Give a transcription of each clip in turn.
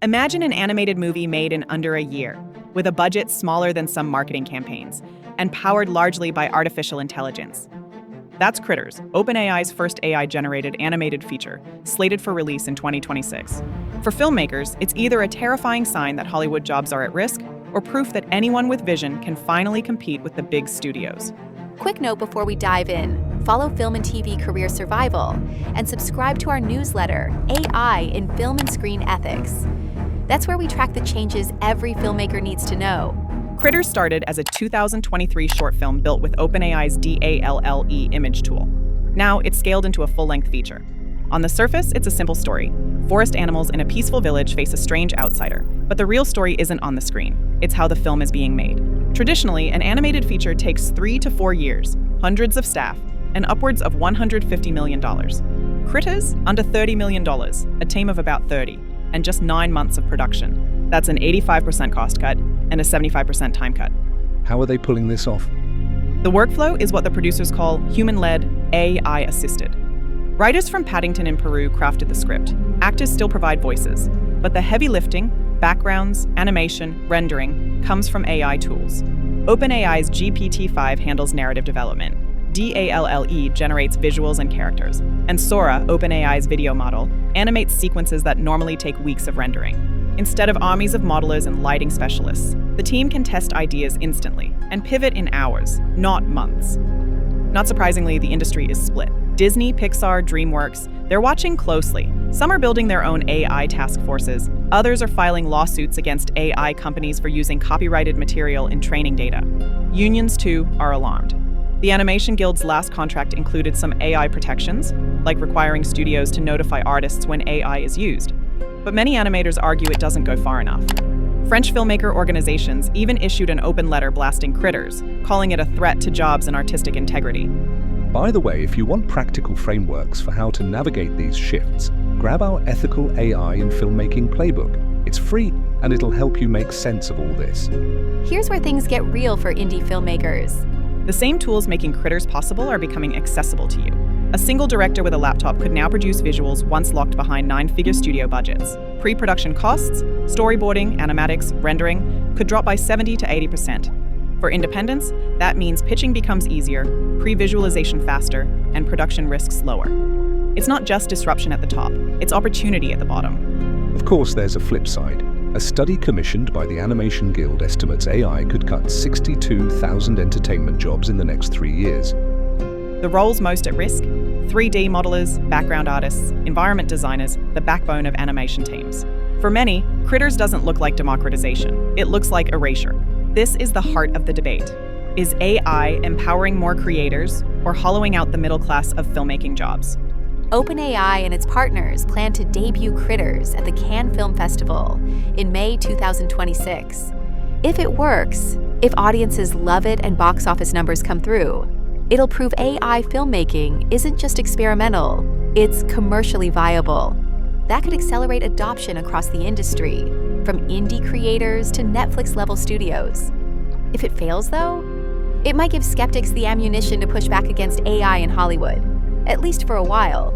Imagine an animated movie made in under a year, with a budget smaller than some marketing campaigns, and powered largely by artificial intelligence. That's Critterz, OpenAI's first AI-generated animated feature, slated for release in 2026. For filmmakers, it's either a terrifying sign that Hollywood jobs are at risk, or proof that anyone with vision can finally compete with the big studios. Quick note before we dive in, follow Film and TV Career Survival, and subscribe to our newsletter, AI in Film and Screen Ethics. That's where we track the changes every filmmaker needs to know. Critterz started as a 2023 short film built with OpenAI's DALL-E image tool. Now it's scaled into a full-length feature. On the surface, it's a simple story. Forest animals in a peaceful village face a strange outsider, but the real story isn't on the screen. It's how the film is being made. Traditionally, an animated feature takes 3 to 4 years, hundreds of staff, and upwards of $150 million. Critterz, under $30 million, a team of about 30, and just 9 months of production. That's an 85% cost cut and a 75% time cut. How are they pulling this off? The workflow is what the producers call human-led, AI-assisted. Writers from Paddington in Peru crafted the script. Actors still provide voices, but the heavy lifting, backgrounds, animation, rendering, comes from AI tools. OpenAI's GPT-5 handles narrative development. DALL-E generates visuals and characters, and Sora, OpenAI's video model, animates sequences that normally take weeks of rendering. Instead of armies of modelers and lighting specialists, the team can test ideas instantly and pivot in hours, not months. Not surprisingly, the industry is split. Disney, Pixar, DreamWorks, they're watching closely. Some are building their own AI task forces. Others are filing lawsuits against AI companies for using copyrighted material in training data. Unions, too, are alarmed. The Animation Guild's last contract included some AI protections, like requiring studios to notify artists when AI is used. But many animators argue it doesn't go far enough. French filmmaker organizations even issued an open letter blasting Critterz, calling it a threat to jobs and artistic integrity. By the way, if you want practical frameworks for how to navigate these shifts, grab our Ethical AI in Filmmaking playbook. It's free, and it'll help you make sense of all this. Here's where things get real for indie filmmakers. The same tools making Critterz possible are becoming accessible to you. A single director with a laptop could now produce visuals once locked behind 9-figure studio budgets. Pre-production costs, storyboarding, animatics, rendering could drop by 70 to 80%. For independents, that means pitching becomes easier, pre-visualization faster, and production risks lower. It's not just disruption at the top, it's opportunity at the bottom. Of course, there's a flip side. A study commissioned by the Animation Guild estimates AI could cut 62,000 entertainment jobs in the next 3 years. The roles most at risk? 3D modelers, background artists, environment designers, the backbone of animation teams. For many, Critterz doesn't look like democratization. It looks like erasure. This is the heart of the debate. Is AI empowering more creators or hollowing out the middle class of filmmaking jobs? OpenAI and its partners plan to debut Critterz at the Cannes Film Festival in May 2026. If it works, if audiences love it and box office numbers come through, it'll prove AI filmmaking isn't just experimental, it's commercially viable. That could accelerate adoption across the industry, from indie creators to Netflix-level studios. If it fails, though, it might give skeptics the ammunition to push back against AI in Hollywood, at least for a while.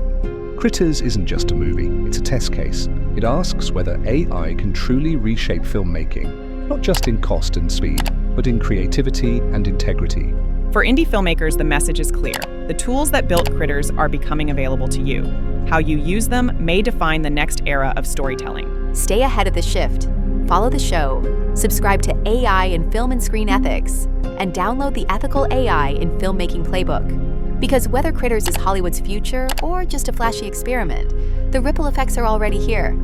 Critterz isn't just a movie, it's a test case. It asks whether AI can truly reshape filmmaking, not just in cost and speed, but in creativity and integrity. For indie filmmakers, the message is clear. The tools that built Critterz are becoming available to you. How you use them may define the next era of storytelling. Stay ahead of the shift. Follow the show, subscribe to AI in Film and Screen Ethics, and download the Ethical AI in Filmmaking playbook. Because whether Critterz is Hollywood's future or just a flashy experiment, the ripple effects are already here.